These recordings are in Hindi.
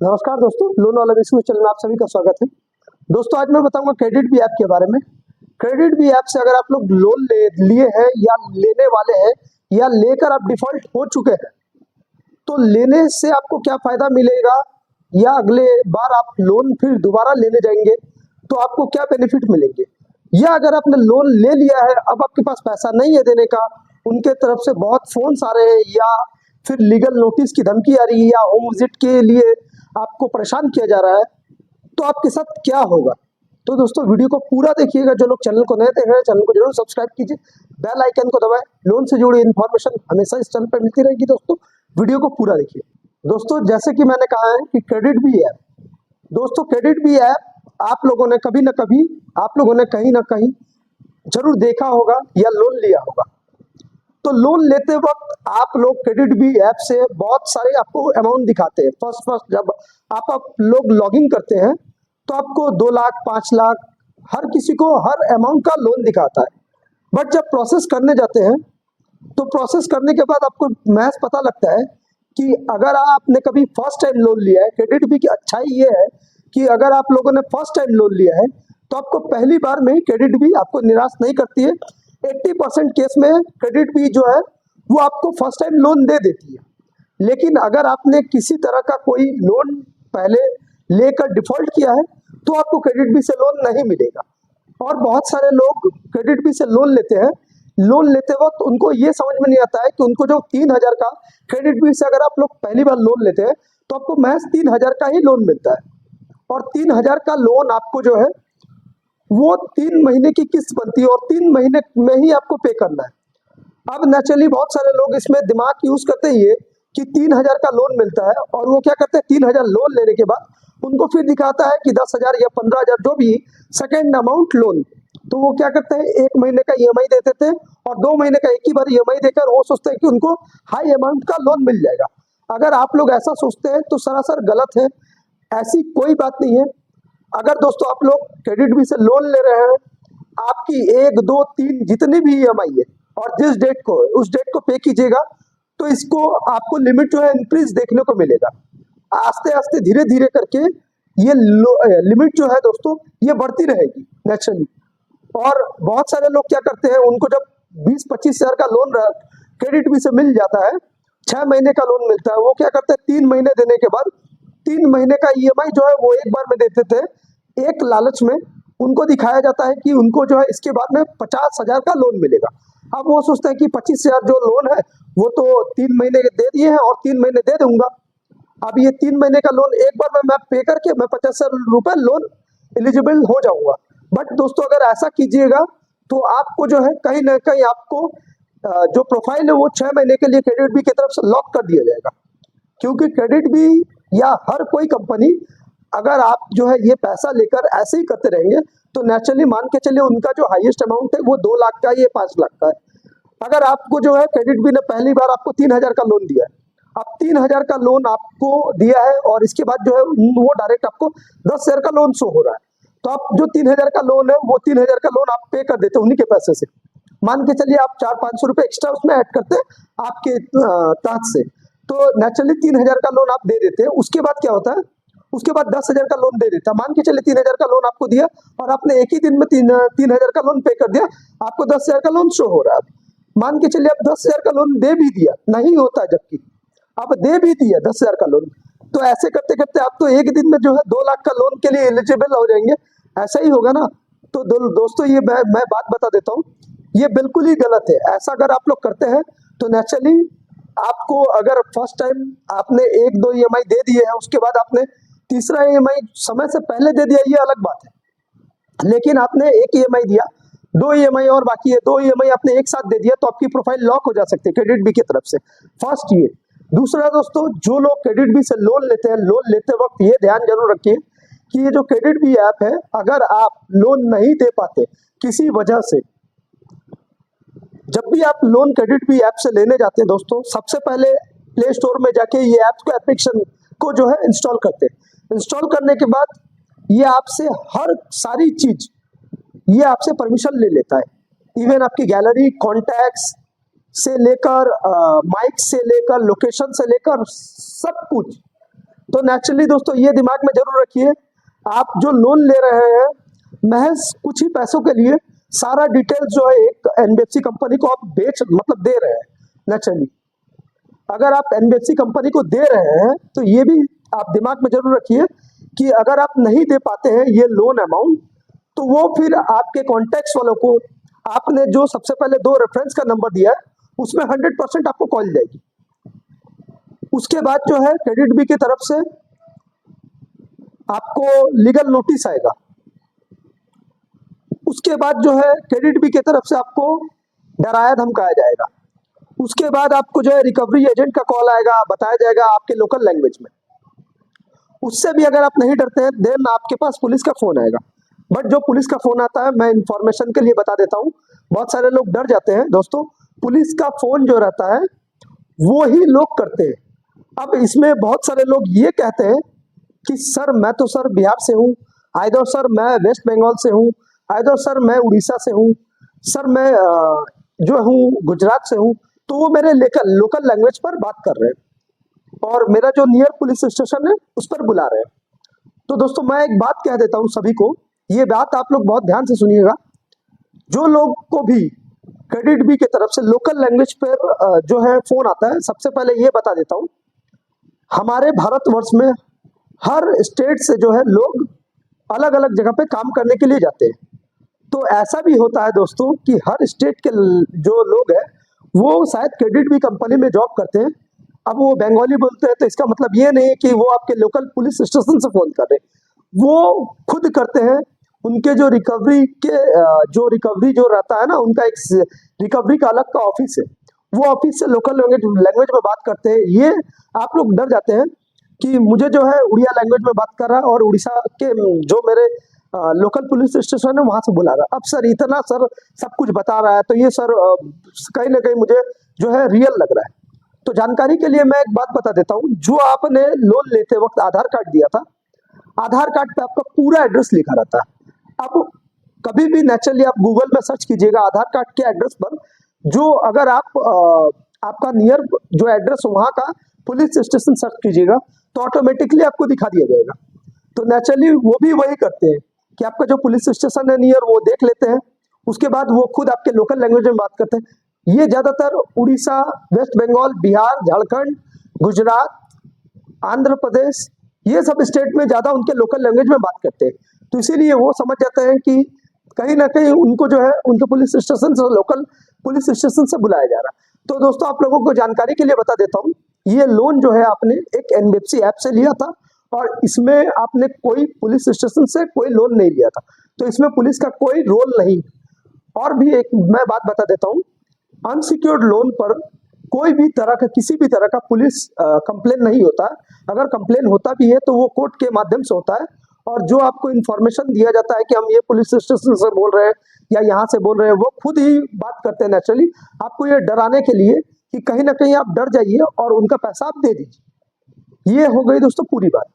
नमस्कार दोस्तों, लोन वाला बिस्कुट चैनल में आप सभी का स्वागत है। दोस्तों आज मैं बताऊंगा क्रेडिट बी ऐप के बारे में। क्रेडिट बी ऐप से अगर आप लोग लोन लिए हैं या लेने वाले हैं या लेकर आप डिफॉल्ट हो चुके हैं, तो लेने से आपको क्या फायदा मिलेगा या अगले बार आप लोन फिर दोबारा लेने जाएंगे तो आपको क्या बेनिफिट मिलेंगे, या अगर आपने लोन ले लिया है अब आपके पास पैसा नहीं है देने का, उनके तरफ से बहुत फोन्स आ रहे हैं या फिर लीगल नोटिस की धमकी आ रही है या होम विजिट के लिए आपको परेशान किया जा रहा है, तो आपके साथ क्या होगा। तो दोस्तों वीडियो को पूरा देखिएगा। जो लोग चैनल को नए देख रहे हैं चैनल को जरूर सब्सक्राइब कीजिए, बेल आइकन को दबाएं। लोन से जुड़ी इन्फॉर्मेशन हमेशा इस चैनल पर मिलती रहेगी। दोस्तों वीडियो को पूरा देखिए। दोस्तों जैसे कि मैंने कहा है कि क्रेडिट बी ऐप, दोस्तों क्रेडिट बी ऐप आप लोगों ने कभी ना कभी, आप लोगों ने कहीं ना कहीं जरूर देखा होगा या लोन लिया होगा। तो लोन लेते वक्त आप लोग क्रेडिट बी ऐप से बहुत सारे आपको अमाउंट दिखाते हैं। फर्स्ट जब आप लोग लॉगिन करते हैं तो आपको 2 लाख 5 लाख हर किसी को हर अमाउंट का लोन दिखाता है। बट जब प्रोसेस करने जाते हैं तो प्रोसेस करने के बाद आपको महज पता लगता है कि अगर आपने कभी फर्स्ट टाइम लोन लिया है, क्रेडिट बी की अच्छाई ये है कि अगर आप लोगों ने फर्स्ट टाइम लोन लिया है तो आपको पहली बार में ही क्रेडिट बी आपको निराश नहीं करती है। 80% केस में क्रेडिट बी जो है वो आपको फर्स्ट टाइम लोन दे देती है। लेकिन अगर आपने किसी तरह का कोई लोन पहले लेकर डिफॉल्ट किया है तो आपको क्रेडिट बी से लोन नहीं मिलेगा। और बहुत सारे लोग क्रेडिट बी से लोन लेते हैं, लोन लेते वक्त उनको ये समझ में नहीं आता है कि उनको जो 3,000 का क्रेडिट बी से अगर आप लोग पहली बार लोन लेते हैं तो आपको महज 3,000 का ही लोन मिलता है। और 3,000 का लोन आपको जो है वो 3 महीने की किस्त बनती है और 3 महीने में ही आपको पे करना है। अब नेचुरली बहुत सारे लोग इसमें दिमाग यूज करते ही है कि 3,000 का लोन मिलता है और वो क्या करते हैं 3,000 लोन लेने के बाद उनको फिर दिखाता है कि 10,000 या 15,000 जो भी सेकेंड अमाउंट लोन, तो वो क्या करते हैं 1 महीने का ईएमआई दे देते हैं और 2 महीने का एक ही बार ईएमआई देकर वो सोचते हैं कि उनको हाई अमाउंट का लोन मिल जाएगा। अगर आप लोग ऐसा सोचते हैं तो सरासर गलत है, ऐसी कोई बात नहीं है। अगर दोस्तों आप लोग क्रेडिट बी से लोन ले रहे हैं, आपकी 1 2 3 जितनी भी ईएमआई है और जिस डेट को उस डेट को पे कीजिएगा तो इसको आपको लिमिट जो है इंक्रीज देखने को मिलेगा। आस्ते आस्ते धीरे धीरे करके ये लिमिट जो है दोस्तों ये बढ़ती रहेगी नेचुरली। और बहुत सारे लोग क्या करते हैं, उनको जब 20-25 हजार का लोन क्रेडिट बी से मिल जाता है, 6 महीने का लोन मिलता है, वो क्या करते हैं 3 महीने देने के बाद 3 महीने का ईएमआई जो है वो एक बार में देते थे। एक लालच में उनको दिखाया जाता है कि उनको जो है इसके बाद में 50,000 का लोन मिलेगा। अब वो सोचते हैं कि 25,000 जो लोन है वो तो 3 महीने दे दिए हैं और 3 महीने दे दूंगा। अब ये 3 महीने का लोन एक बार में मैं पे करके मैं 50,000 रुपए लोन एलिजिबल हो जाऊंगा। बट दोस्तों अगर ऐसा कीजिएगा तो आपको जो है कहीं ना कहीं आपको जो प्रोफाइल है वो 6 महीने के लिए क्रेडिट बी की तरफ से लॉक कर दिया जाएगा। क्योंकि क्रेडिट बी या हर कोई कंपनी अगर आप जो है ये पैसा लेकर ऐसे ही करते रहेंगे तो नेचुरली मान के चलिए उनका जो हाईएस्ट अमाउंट है वो 2 लाख का ये 5 लाख का है। अगर आपको जो है क्रेडिट बी ने पहली बार आपको 3,000 का लोन दिया है, अब 3,000 का लोन आपको दिया है और इसके बाद जो है वो डायरेक्ट आपको 10,000 का लोन शो हो रहा है, तो आप जो 3,000 का लोन है वो 3,000 का लोन आप पे कर देते हैं उन्हीं के पैसे से। मान के चलिए आप 400-500 रुपए एक्स्ट्रा उसमें ऐड करते हैं आपके तहत से, तो नेचुरली 3,000 का लोन आप दे देते हैं। उसके बाद क्या होता है, उसके बाद 10,000 का लोन दे देता है। मान के चलिए 3,000 का लोन आपको दिया और आपने एक ही दिन में 3,000 का लोन पे कर दिया, आपको 10,000 का लोन शो हो रहा है। मान के चलिए आप 10,000 का लोन दे भी दिया, नहीं होता जबकि आप दे भी दिया 10,000 का लोन, तो ऐसे करते करते आप तो एक दिन में जो है 2 लाख का लोन के लिए एलिजिबल हो जाएंगे। ऐसा ही होगा ना। तो दोस्तों ये मैं बात बता देता हूँ, ये बिल्कुल ही गलत है। ऐसा अगर आप लोग करते हैं तो नेचुरली आपको अगर फर्स्ट टाइम आपने 1-2 ईएमआई दे दिए है, उसके बाद आपने तीसरा ईएमआई समय से पहले दे दिया, ये अलग बात है। लेकिन आपने एक ईएमआई दिया, 2 ईएमआई और बाकी है, 2 ईएमआई आपने एक साथ दे दिया तो आपकी प्रोफाइल लॉक हो जा सकती है क्रेडिट बी की तरफ से। फर्स्ट ये। दूसरा दोस्तों, जो लोग क्रेडिट बी से लोन लेते हैं, लोन लेते वक्त ये ध्यान जरूर रखिए कि ये जो क्रेडिट बी ऐप है, अगर आप लोन नहीं दे पाते किसी वजह से, जब भी आप लोन क्रेडिट बी ऐप से लेने जाते हैं दोस्तों, सबसे पहले प्ले स्टोर में जाके ये ऐप को एप्लीकेशन को जो है इंस्टॉल करते हैं। इंस्टॉल करने के बाद ये आपसे हर सारी चीज ये आपसे परमिशन ले लेता है। इवन आपकी गैलरी, कॉन्टैक्ट्स से लेकर माइक से लेकर लोकेशन से लेकर सब कुछ तो नेचुरली दोस्तों ये दिमाग में जरूर रखिए, आप जो लोन ले रहे हैं महज कुछ ही पैसों के लिए सारा डिटेल्स जो है एक एनबीएफसी कंपनी को आप मतलब दे रहे हैं। नेचुरली अगर आप एनबीएफसी कंपनी को दे रहे हैं तो ये भी आप दिमाग में जरूर रखिए कि अगर आप नहीं दे पाते हैं ये लोन अमाउंट, तो वो फिर आपके कॉन्टैक्ट्स वालों को आपने जो सबसे पहले 2 रेफरेंस का नंबर दिया है उसमें 100% आपको कॉल जाएगी। उसके बाद जो है क्रेडिट बी की तरफ से आपको लीगल नोटिस आएगा। उसके बाद जो है क्रेडिट बी की तरफ से आपको डराया धमकाया जाएगा। उसके बाद आपको जो है रिकवरी एजेंट का कॉल आएगा, बताया जाएगा आपके लोकल लैंग्वेज में। उससे भी अगर आप नहीं डरते हैं देन आपके पास पुलिस का फोन आएगा। बट जो पुलिस का फोन आता है, मैं इंफॉर्मेशन के लिए बता देता हूँ, बहुत सारे लोग डर जाते हैं दोस्तों। पुलिस का फोन जो रहता है वो ही लोग करते हैं। अब इसमें बहुत सारे लोग ये कहते हैं कि सर मैं तो सर बिहार से हूँ, आइदर सर मैं वेस्ट बंगाल से हूँ, आइदर सर मैं उड़ीसा से हूँ, सर मैं जो हूँ गुजरात से हूँ। तो वो मेरे लोकल लैंग्वेज पर बात कर रहे हैं और मेरा जो नियर पुलिस स्टेशन है उस पर बुला रहे हैं। तो दोस्तों मैं एक बात कह देता हूँ सभी को, ये बात आप लोग बहुत ध्यान से सुनिएगा। जो लोग को भी क्रेडिट बी की तरफ से लोकल लैंग्वेज पर जो है फोन आता है, सबसे पहले ये बता देता हूँ, हमारे भारतवर्ष में हर स्टेट से जो है लोग अलग अलग जगह पे काम करने के लिए जाते हैं। तो ऐसा भी होता है दोस्तों कि हर स्टेट के जो लोग हैं वो शायद क्रेडिट बी कंपनी में जॉब करते हैं। अब वो बंगाली बोलते हैं तो इसका मतलब ये नहीं है कि वो आपके लोकल पुलिस स्टेशन से फोन कर रहे हैं, वो खुद करते हैं। उनके जो रिकवरी जो रहता है ना, उनका एक रिकवरी का अलग का ऑफिस है, वो ऑफिस से लोकल लैंग्वेज में बात करते हैं। ये आप लोग डर जाते हैं कि मुझे जो है उड़िया लैंग्वेज में बात कर रहा है और उड़ीसा के जो मेरे लोकल पुलिस स्टेशन है वहां से बुला रहा है। अब सर इतना सर सब कुछ बता रहा है तो ये सर कहीं ना कहीं मुझे जो है रियल लग रहा है। तो जानकारी के लिए मैं एक बात बता देता हूँ, जो आपने लोन लेते वक्त आधार कार्ड दिया था, आधार कार्ड पे आपका पूरा एड्रेस लिखा रहता है। अब कभी भी नेचुरली आप गूगल में सर्च कीजिएगा आधार कार्ड के एड्रेस पर, जो अगर आप आपका नियर जो एड्रेस वहां का पुलिस स्टेशन सर्च कीजिएगा तो ऑटोमेटिकली आपको दिखा दिया जाएगा। तो नेचुरली वो भी वही करते हैं कि आपका जो पुलिस स्टेशन है नियर वो देख लेते हैं, उसके बाद वो खुद आपके लोकल लैंग्वेज में बात करते हैं। ये ज्यादातर उड़ीसा, वेस्ट बंगाल, बिहार, झारखंड, गुजरात, आंध्र प्रदेश, ये सब स्टेट में ज्यादा उनके लोकल लैंग्वेज में बात करते हैं। तो इसीलिए वो समझ जाते हैं कि कहीं ना कहीं उनको जो है उनके पुलिस स्टेशन से, लोकल पुलिस स्टेशन से बुलाया जा रहा है। तो दोस्तों आप लोगों को जानकारी के लिए बता देता हूँ, ये लोन जो है आपने एक एनबीएफसी ऐप से लिया था और इसमें आपने कोई पुलिस स्टेशन से कोई लोन नहीं लिया था, तो इसमें पुलिस का कोई रोल नहीं। और भी एक मैं बात बता देता हूँ, अनसिक्योर्ड लोन पर कोई भी तरह का किसी भी तरह का पुलिस कंप्लेन नहीं होता है। अगर कंप्लेन होता भी है तो वो कोर्ट के माध्यम से होता है, और जो आपको इन्फॉर्मेशन दिया जाता है कि हम ये पुलिस स्टेशन से बोल रहे हैं या यहाँ से बोल रहे हैं, वो खुद ही बात करते हैं नेचुरली आपको ये डराने के लिए कि कहीं ना कहीं आप डर जाइए और उनका पैसा आप दे दीजिए। ये हो गई दोस्तों पूरी बात।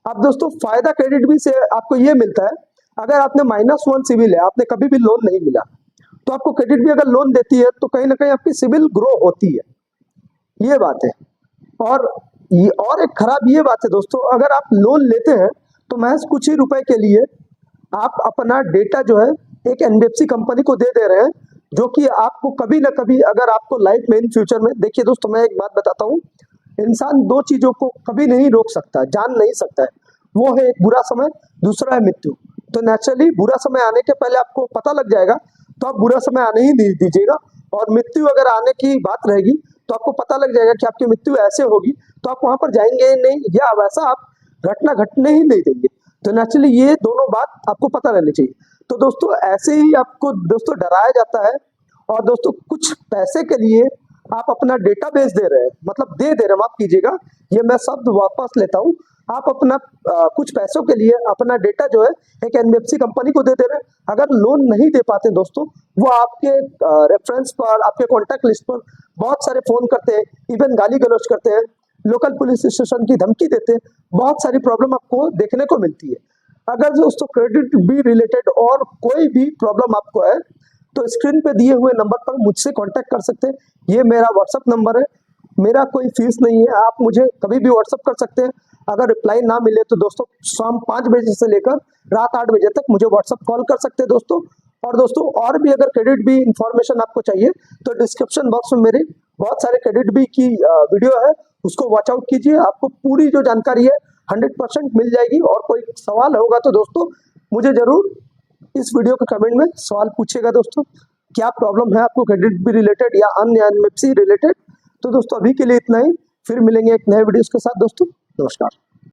अब दोस्तों फायदा क्रेडिट बी से आपको ये मिलता है, अगर आपने -1 सिविल है, आपने कभी भी लोन नहीं मिला, तो आपको क्रेडिट बी अगर लोन देती है तो कहीं ना कहीं आपकी सिविल ग्रो होती है, ये बात है। और एक खराब ये बात है दोस्तों, अगर आप लोन लेते हैं तो महज कुछ ही रुपए के लिए आप अपना डेटा जो है एक एनबीएफसी कंपनी को दे रहे हैं, जो कि आपको कभी ना कभी अगर आपको लाइफ में इन फ्यूचर में, देखिए दोस्तों मैं एक बात बताता हूँ, इंसान 2 चीजों को कभी नहीं रोक सकता, जान नहीं सकता है, वो है एक बुरा समय, दूसरा है मृत्यु। तो नेचुरली बुरा समय आने के पहले आपको पता लग जाएगा तो आप बुरा समय आने ही नहीं दीजिएगा, और मृत्यु अगर आने की बात रहेगी तो आपको पता लग जाएगा कि आपकी मृत्यु ऐसे होगी तो आप वहां पर जाएंगे ही नहीं, या वैसा आप घटना घटने ही नहीं देंगे। तो नेचुरली ये दोनों बात आपको पता रहनी चाहिए। तो दोस्तों ऐसे ही आपको दोस्तों डराया जाता है, और दोस्तों कुछ पैसे के लिए आप अपना डेटाबेस दे रहे हैं, मतलब दे रहे हैं, माफ कीजिएगा ये मैं शब्द वापस लेता हूँ, आप अपना कुछ पैसों के लिए अपना डेटा जो है एक एनबीएफसी कंपनी को दे रहे हैं। अगर लोन नहीं दे पाते दोस्तों, वो आपके रेफरेंस पर, आपके कॉन्टैक्ट लिस्ट पर बहुत सारे फोन करते हैं, इवन गाली गलौज करते हैं, लोकल पुलिस स्टेशन की धमकी देते हैं, बहुत सारी प्रॉब्लम आपको देखने को मिलती है। अगर दोस्तों क्रेडिट बी रिलेटेड और कोई भी प्रॉब्लम आपको है तो स्क्रीन पे दिए हुए नंबर पर मुझसे कांटेक्ट कर सकते हैं। ये मेरा व्हाट्सएप नंबर है, मेरा कोई फीस नहीं है, आप मुझे कभी भी व्हाट्सएप कर सकते हैं। अगर रिप्लाई ना मिले तो दोस्तों शाम 5 बजे से लेकर रात 8 बजे तक मुझे व्हाट्सअप कॉल कर सकते हैं दोस्तों। और दोस्तों और भी अगर क्रेडिट बी इंफॉर्मेशन आपको चाहिए तो डिस्क्रिप्शन बॉक्स में मेरी बहुत सारे क्रेडिट बी की वीडियो है, उसको वॉच आउट कीजिए, आपको पूरी जो जानकारी है 100% मिल जाएगी। और कोई सवाल होगा तो दोस्तों मुझे जरूर इस वीडियो के कमेंट में सवाल पूछेगा दोस्तों, क्या प्रॉब्लम है आपको क्रेडिट बी रिलेटेड या अन्य एनएफसी रिलेटेड। तो दोस्तों अभी के लिए इतना ही, फिर मिलेंगे एक नए वीडियोस के साथ दोस्तों। नमस्कार।